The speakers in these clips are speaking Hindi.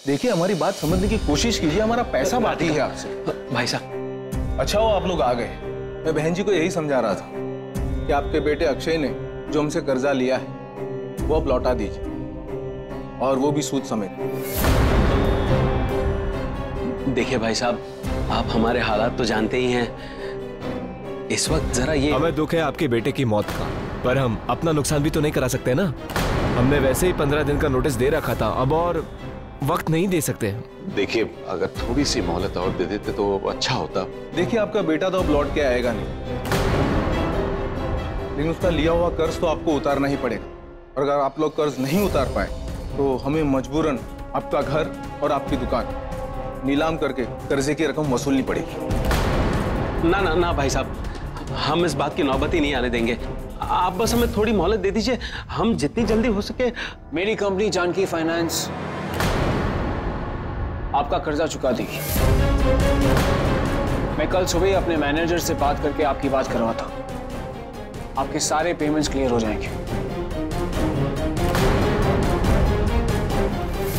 देखिए हमारी बात समझने की कोशिश कीजिए, हमारा पैसा बाकी है आपसे। भाई साहब, अच्छा हो आप लोग आ गए। मैं बहन जी को यही समझा रहा था कि आपके बेटे अक्षय ने जो हमसे कर्जा लिया है वो अब लौटा दीजिए, और वो भी सूद समेत। देखिए भाई साहब, आप हमारे हालात तो जानते ही हैं। इस वक्त जरा ये हमें दुख है आपके बेटे की मौत का, पर हम अपना नुकसान भी तो नहीं करा सकते ना। हमने वैसे ही 15 दिन का नोटिस दे रखा था, अब और वक्त नहीं दे सकते। देखिए अगर थोड़ी सी मोहलत और दे देते तो अच्छा होता। देखिए आपका बेटा तो अब लौट के आएगा नहीं, लेकिन उसका लिया हुआ कर्ज तो आपको उतारना ही पड़ेगा। और अगर आप लोग कर्ज नहीं उतार पाए तो हमें मजबूरन आपका घर और आपकी दुकान नीलाम करके कर्जे की रकम वसूलनी पड़ेगी। ना ना ना भाई साहब, हम इस बात की नौबत ही नहीं आने देंगे। आप बस हमें थोड़ी मोहलत दे दीजिए, हम जितनी जल्दी हो सके। मेरी कंपनी जानकी फाइनेंस आपका कर्जा चुका देगी। मैं कल सुबह ही अपने मैनेजर से बात करके आपकी बात करवाता हूं। आपके सारे पेमेंट्स क्लियर हो जाएंगे।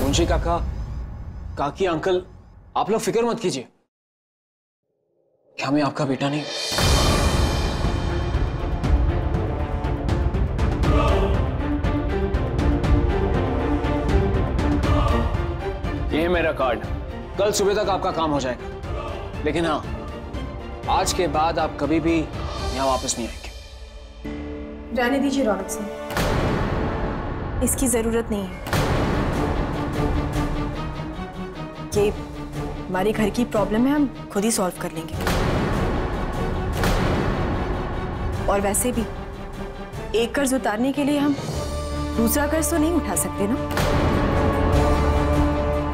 मुंशी काका, काकी अंकल, आप लोग फिक्र मत कीजिए कि हमें आपका बेटा नहीं। ये है मेरा कार्ड। कल सुबह तक आपका काम हो जाएगा, लेकिन हाँ, आज के बाद आप कभी भी यहाँ वापस नहीं आएंगे। रहने दीजिए रौनक सिंह, इसकी जरूरत नहीं है। ये हमारे घर की प्रॉब्लम है, हम खुद ही सॉल्व कर लेंगे। और वैसे भी एक कर्ज उतारने के लिए हम दूसरा कर्ज तो नहीं उठा सकते ना।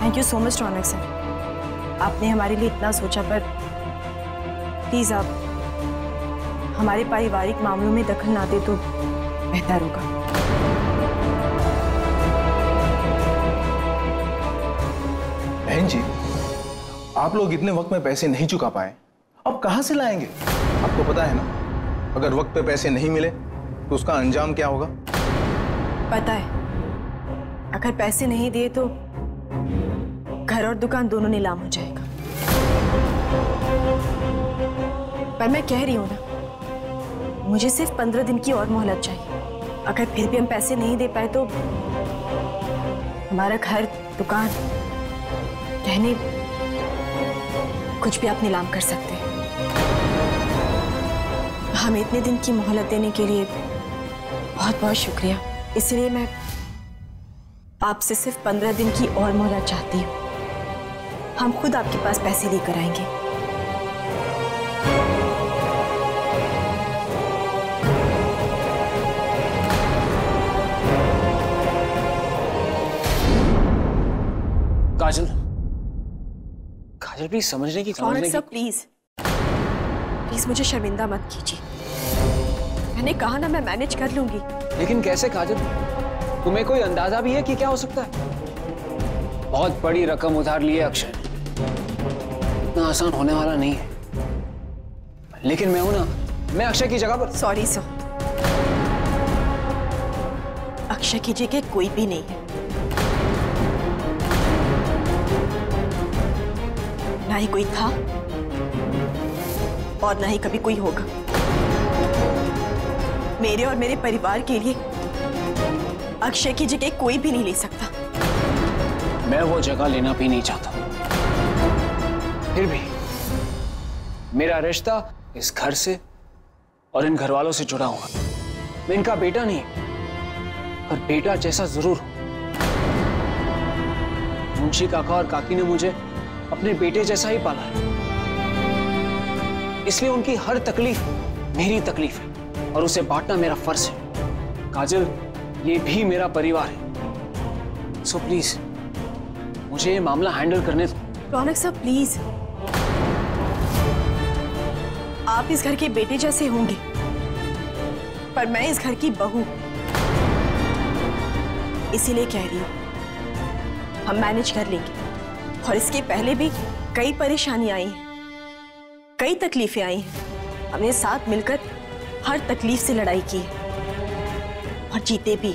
Thank you so much Raunak sir, आपने हमारे लिए इतना सोचा। पर प्लीज आप हमारे पारिवारिक मामलों में दखल ना दे तो बेहतर होगा। बहन जी, आप लोग इतने वक्त में पैसे नहीं चुका पाए, अब कहां से लाएंगे? आपको पता है ना, अगर वक्त पे पैसे नहीं मिले तो उसका अंजाम क्या होगा? पता है, अगर पैसे नहीं दिए तो घर और दुकान दोनों नीलाम हो जाएगा। पर मैं कह रही हूं ना, मुझे सिर्फ 15 दिन की और मोहलत चाहिए। अगर फिर भी हम पैसे नहीं दे पाए तो हमारा घर, दुकान, गहने, कुछ भी आप नीलाम कर सकते हैं। हमें इतने दिन की मोहलत देने के लिए बहुत बहुत शुक्रिया। इसलिए मैं आपसे सिर्फ 15 दिन की और मोहलत चाहती हूँ। हम खुद आपके पास पैसे लेकर आएंगे। काजल, काजल प्लीज समझने की प्लीज प्लीज मुझे शर्मिंदा मत कीजिए। मैंने कहा ना, मैं मैनेज कर लूंगी। लेकिन कैसे काजल? तुम्हें कोई अंदाजा भी है कि क्या हो सकता है? बहुत बड़ी रकम उधार ली है अक्षय, इतना आसान होने वाला नहीं है। लेकिन मैं हूं ना, मैं अक्षय की जगह पर। सॉरी सर, अक्षय की जगह कोई भी नहीं है। ना ही कोई था और ना ही कभी कोई होगा। मेरे और मेरे परिवार के लिए अक्षय की जगह कोई भी नहीं ले सकता। मैं वो जगह लेना भी नहीं चाहता। फिर भी मेरा रिश्ता इस घर से और इन घर वालों से जुड़ा हुआ। मैं इनका बेटा नहीं, पर बेटा जैसा जरूर हूं। मुंशी काका और काकी ने मुझे अपने बेटे जैसा ही पाला है, इसलिए उनकी हर तकलीफ मेरी तकलीफ है और उसे बांटना मेरा फर्ज है। काजल, ये भी मेरा परिवार है, सो प्लीज मुझे ये मामला हैंडल करने दो। रौनक साहब प्लीज, आप इस घर के बेटे जैसे होंगे, पर मैं इस घर की बहू, इसीलिए कह रही हूं हम मैनेज कर लेंगे। और इसके पहले भी कई परेशानियां आई हैं, कई तकलीफें आई हैं। हमने साथ मिलकर हर तकलीफ से लड़ाई की है और जीते भी।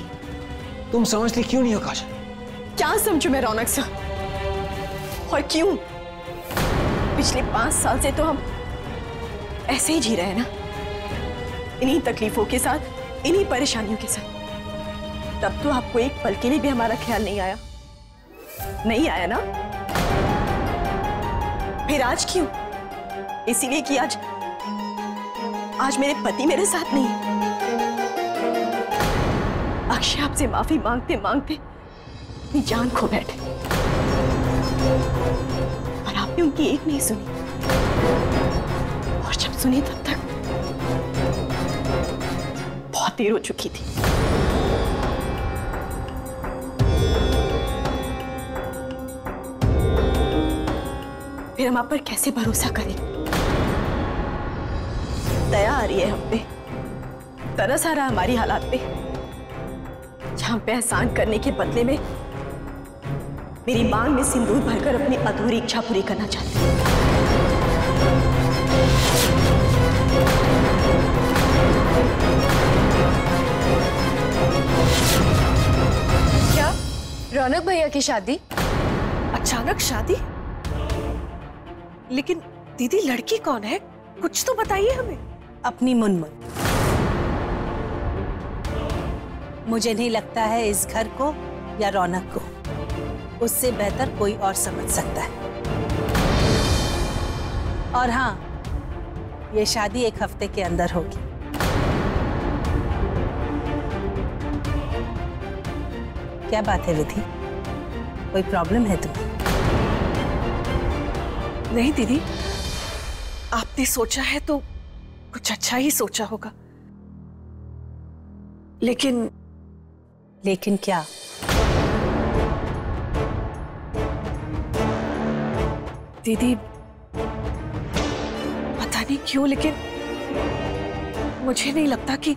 तुम समझती क्यों नहीं हो काजल? क्या समझू मैं रौनक साहब? और क्यों? पिछले 5 साल से तो हम ऐसे ही जी रहे हैं ना, इन्हीं तकलीफों के साथ, इन्हीं परेशानियों के साथ। तब तो आपको एक पल के लिए भी हमारा ख्याल नहीं आया, नहीं आया ना? फिर आज क्यों? इसीलिए कि आज मेरे पति मेरे साथ नहीं। अक्षय आपसे माफी मांगते मांगते अपनी जान खो बैठे और आपने उनकी एक नहीं सुनी, और जब सुनी तब तक बहुत देर हो चुकी थी। फिर हम आप पर कैसे भरोसा करें? दया आ रही है हम पे, तरस आ रहा है हमारी हालात पे। जहां पे एहसान करने के बदले में मेरी मांग में सिंदूर भरकर अपनी अधूरी इच्छा पूरी करना चाहते हैं। क्या रौनक भैया की शादी? अचानक शादी? लेकिन दीदी लड़की कौन है? कुछ तो बताइए हमें। अपनी मुनमुन। मुझे नहीं लगता है इस घर को या रौनक को उससे बेहतर कोई और समझ सकता है। और हाँ, ये शादी 1 हफ्ते के अंदर होगी। क्या बात है विधि, कोई प्रॉब्लम है तुम्हें? नहीं दीदी, आपने सोचा है तो कुछ अच्छा ही सोचा होगा। लेकिन क्या? दीदी पता नहीं क्यों, लेकिन मुझे नहीं लगता कि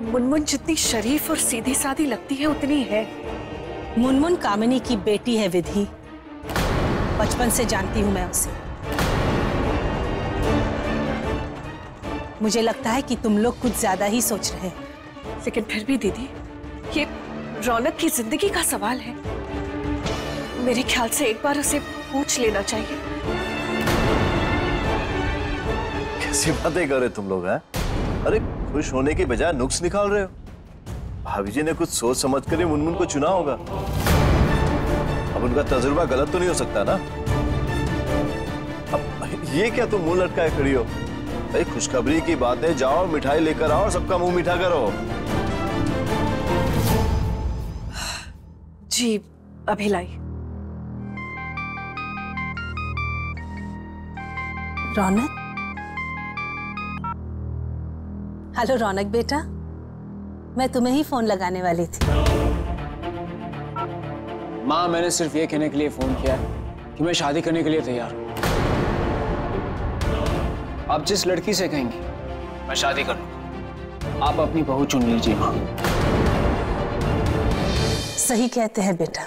मुनमुन जितनी शरीफ और सीधी सादी लगती है उतनी है। मुनमुन कामिनी की बेटी है विधि, बचपन से जानती हूं मैं उसे। मुझे लगता है कि तुम लोग कुछ ज्यादा ही सोच रहे हैं। लेकिन फिर भी दीदी, ये रौनक की जिंदगी का सवाल है। मेरे ख्याल से एक बार उसे पूछ लेना चाहिए। कैसी बातें कर रहे तुम लोग हैं? अरे खुश होने की बजाय नुक्स निकाल रहे हो। भाभी जी ने कुछ सोच समझ कर ही मुनमुन को चुना होगा। अब उनका तजुर्बा गलत तो नहीं हो सकता ना? अब ये क्या तुम मुंह लटकाए खड़ी हो? भाई खुशखबरी की बात है, जाओ मिठाई लेकर आओ और सबका मुंह मीठा करो। जी अभी लाई। रौनक? हेलो रौनक बेटा, मैं तुम्हें ही फोन लगाने वाली थी। माँ, मैंने सिर्फ ये कहने के लिए फोन किया है कि मैं शादी करने के लिए तैयार हूं। आप जिस लड़की से कहेंगी मैं शादी कर लूंगा। आप अपनी बहू चुन लीजिए माँ। सही कहते हैं बेटा,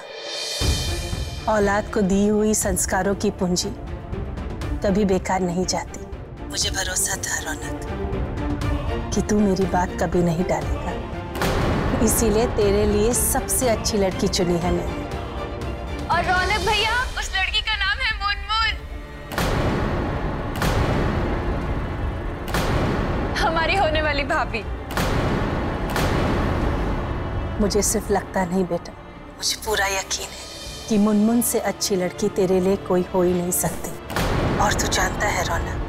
औलाद को दी हुई संस्कारों की पूंजी कभी बेकार नहीं जाती। मुझे भरोसा था रौनक कि तू मेरी बात कभी नहीं डालेगा, इसीलिए तेरे लिए सबसे अच्छी लड़की चुनी है मैंने। और रौनक भैया, उस लड़की का नाम है मुनमुन, हमारी होने वाली भाभी। मुझे सिर्फ लगता नहीं बेटा, मुझे पूरा यकीन है कि मुनमुन से अच्छी लड़की तेरे लिए कोई हो ही नहीं सकती। और तू जानता है रौनक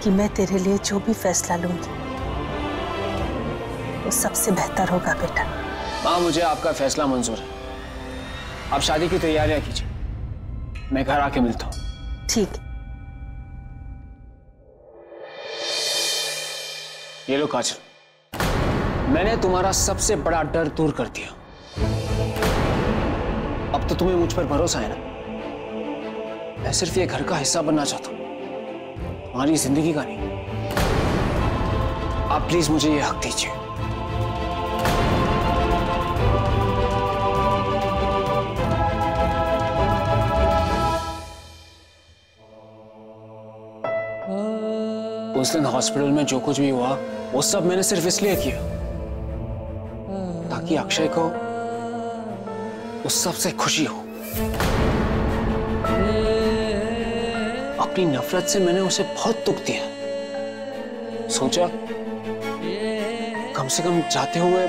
कि मैं तेरे लिए जो भी फैसला लूंगी वो सबसे बेहतर होगा बेटा। माँ, मुझे आपका फैसला मंजूर है। आप शादी की तैयारियां कीजिए, मैं घर आके मिलता हूँ। ठीक। ये लो काजल, मैंने तुम्हारा सबसे बड़ा डर दूर कर दिया। अब तो तुम्हें मुझ पर भरोसा है ना? मैं सिर्फ ये घर का हिस्सा बनना चाहता हूं, तुम्हारी जिंदगी का नहीं। आप प्लीज मुझे ये हक दीजिए। उस दिन हॉस्पिटल में जो कुछ भी हुआ वो सब मैंने सिर्फ इसलिए किया ताकि अक्षय को उस सब से खुशी हो। अपनी नफरत से मैंने उसे बहुत दुख दिया। सोचा कम से कम जाते हुए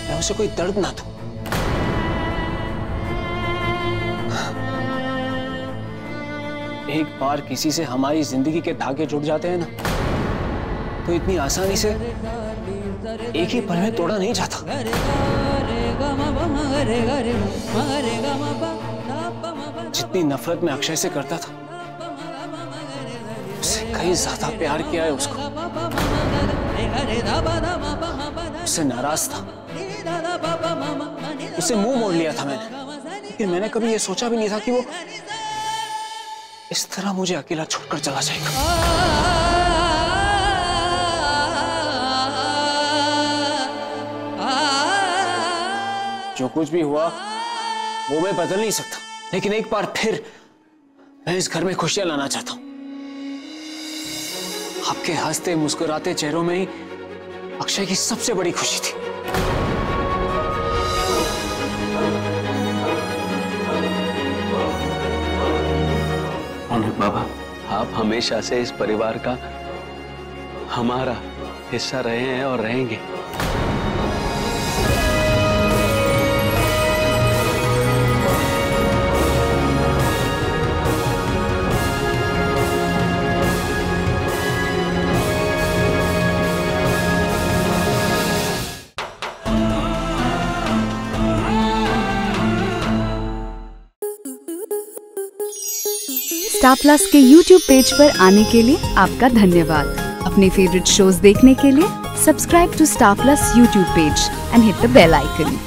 मैं उसे कोई दर्द ना दूं। एक बार किसी से हमारी जिंदगी के धागे जुड़ जाते हैं ना, तो इतनी आसानी से एक ही पल में तोड़ा नहीं जाता। जितनी नफरत मैं अक्षय से करता था, उससे कहीं ज्यादा प्यार किया है उसको। उससे नाराज था, उससे मुंह मोड़ लिया था मैंने, लेकिन मैंने कभी ये सोचा भी नहीं था कि वो इस तरह मुझे अकेला छोड़कर चला जाएगा। जो कुछ भी हुआ वो मैं बदल नहीं सकता, लेकिन एक बार फिर मैं इस घर में खुशियां लाना चाहता हूं। आपके हंसते मुस्कुराते चेहरों में ही अक्षय की सबसे बड़ी खुशी थी। रौनक बाबा, आप हमेशा से इस परिवार का हमारा हिस्सा रहे हैं और रहेंगे। स्टार प्लस के YouTube पेज पर आने के लिए आपका धन्यवाद। अपने फेवरेट शोज देखने के लिए subscribe to Star Plus YouTube page and hit the bell icon.